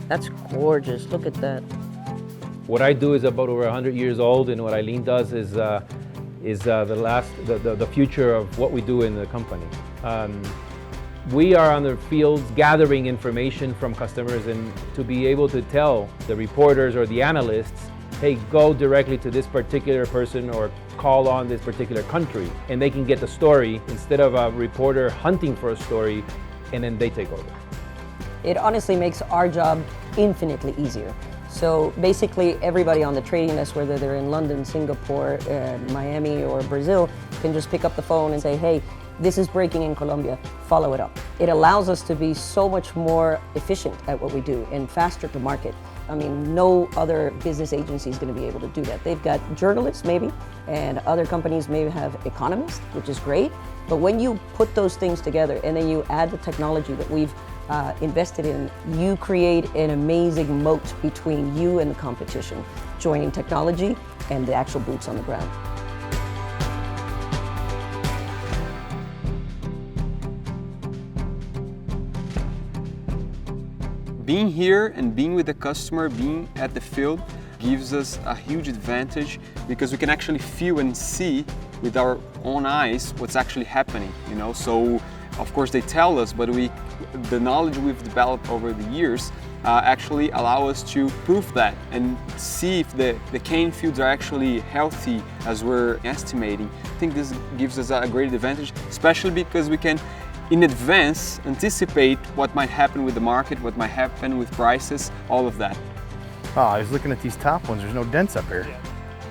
That's gorgeous. Look at that. What I do is about over 100 years old, and what Eileen does is the future of what we do in the company. We are on the fields gathering information from customers, and to be able to tell the reporters or the analysts, hey, go directly to this particular person or call on this particular country, and they can get the story instead of a reporter hunting for a story, and then they take over. It honestly makes our job infinitely easier. So basically everybody on the trading desk, whether they're in London, Singapore, Miami, or Brazil, can just pick up the phone and say, hey, this is breaking in Colombia, follow it up. It allows us to be so much more efficient at what we do and faster to market. I mean, no other business agency is going to be able to do that. They've got journalists maybe, and other companies maybe have economists, which is great. But when you put those things together and then you add the technology that we've invested in, you create an amazing moat between you and the competition, joining technology and the actual boots on the ground. Being here and being with the customer, being at the field, gives us a huge advantage because we can actually feel and see with our own eyes what's actually happening, you know. So of course they tell us, but the knowledge we've developed over the years actually allow us to prove that and see if the cane fields are actually healthy as we're estimating. I think this gives us a great advantage, especially because we can in advance anticipate what might happen with the market, what might happen with prices, all of that. Oh, I was looking at these top ones, there's no dents up here.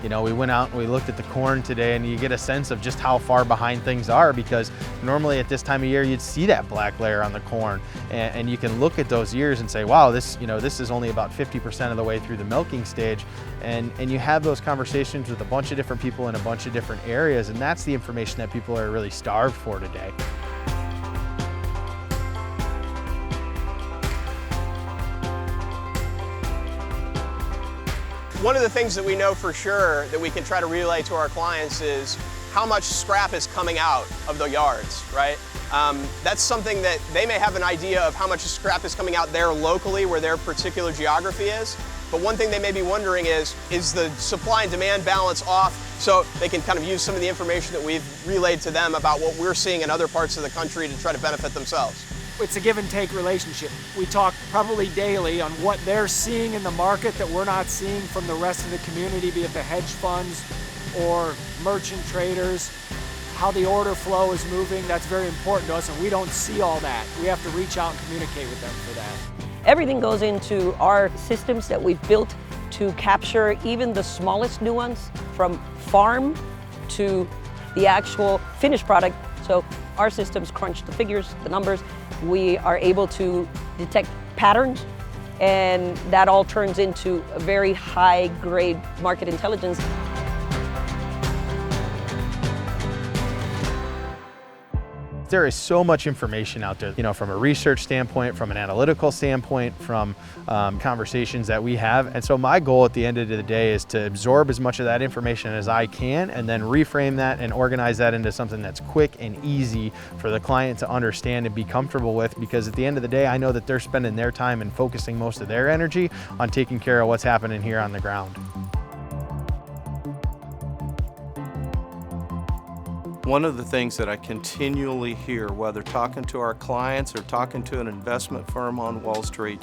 You know, we went out and we looked at the corn today, and you get a sense of just how far behind things are, because normally at this time of year you'd see that black layer on the corn, and you can look at those ears and say, wow, this is only about 50% of the way through the milking stage, and you have those conversations with a bunch of different people in a bunch of different areas, and that's the information that people are really starved for today. One of the things that we know for sure that we can try to relay to our clients is how much scrap is coming out of the yards, right? That's something that they may have an idea of how much scrap is coming out there locally where their particular geography is. But one thing they may be wondering is the supply and demand balance off, so they can kind of use some of the information that we've relayed to them about what we're seeing in other parts of the country to try to benefit themselves. It's a give and take relationship. We talk probably daily on what they're seeing in the market that we're not seeing from the rest of the community, be it the hedge funds or merchant traders, how the order flow is moving. That's very important to us, and we don't see all that. We have to reach out and communicate with them for that. Everything goes into our systems that we've built to capture even the smallest nuance from farm to the actual finished product. So our systems crunch the figures, the numbers. We are able to detect patterns, and that all turns into a very high-grade market intelligence. There is so much information out there, you know, from a research standpoint, from an analytical standpoint, from conversations that we have. And so my goal at the end of the day is to absorb as much of that information as I can, and then reframe that and organize that into something that's quick and easy for the client to understand and be comfortable with, because at the end of the day, I know that they're spending their time and focusing most of their energy on taking care of what's happening here on the ground. One of the things that I continually hear, whether talking to our clients or talking to an investment firm on Wall Street,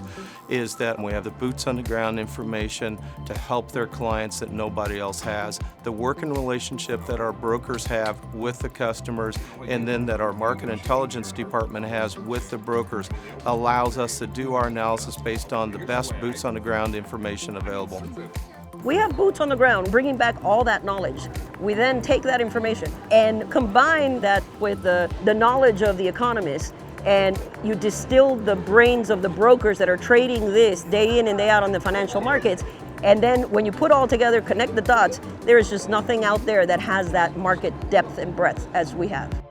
is that we have the boots on the ground information to help their clients that nobody else has. The working relationship that our brokers have with the customers, and then that our market intelligence department has with the brokers, allows us to do our analysis based on the best boots on the ground information available. We have boots on the ground, bringing back all that knowledge. We then take that information and combine that with the knowledge of the economists, and you distill the brains of the brokers that are trading this day in and day out on the financial markets. And then when you put all together, connect the dots, there is just nothing out there that has that market depth and breadth as we have.